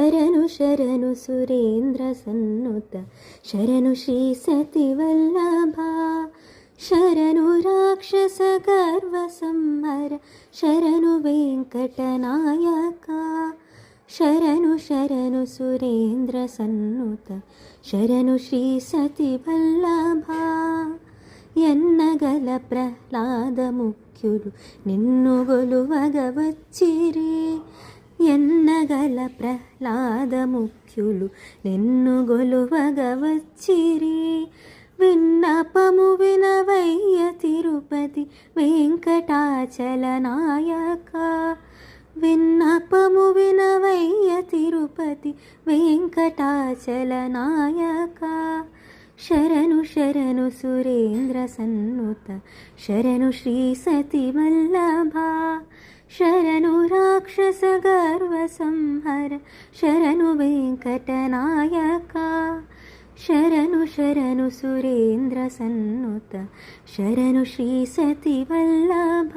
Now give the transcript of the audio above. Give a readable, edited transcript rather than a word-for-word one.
ಶರಣು ಶರಣು ಸುರೇಂದ್ರ ಸನ್ನುತ ಶರಣು ಶ್ರೀ ಸತಿವಲ್ಲಭ ಶರಣು ರಾಕ್ಷಸ ಗರ್ವ ಸಂಹರ ಶರಣು ವೆಂಕಟನಾಯಕ ಶರಣು ಶರಣು ಸುರೇಂದ್ರ ಸನ್ನುತ ಶರಣು ಶ್ರೀ ಸತಿವಲ್ಲಭ ఎన్నగల ప్రహ్లాద ముఖ్యులు నిన్ను గొలువగ వచ్చిరి ఎన్నగల ప్రహ్లాద ముఖ్యులు నిన్ను గొలువగ వచ్చిరి విన్నపము వినవయ్య తిరుపతి వెంకటాచల నాయక విన్నపము వినవయ్య తిరుపతి వెంకటాచల నాయక ಶರಣು ಶರಣು ಸುರೇಂದ್ರ ಸನ್ನುತ ಶರಣು ಶ್ರೀ ಸತಿವಲ್ಲಭ ಶರಣು ರಾಕ್ಷಸ ಗರ್ವ ಸಂಹರ ಶರಣು ವೆಂಕಟನಾಯಕ ಶರಣು ಶರಣು ಸುರೇಂದ್ರ ಸನ್ನುತ ಶರಣು ಶ್ರೀ ಸತಿವಲ್ಲಭ.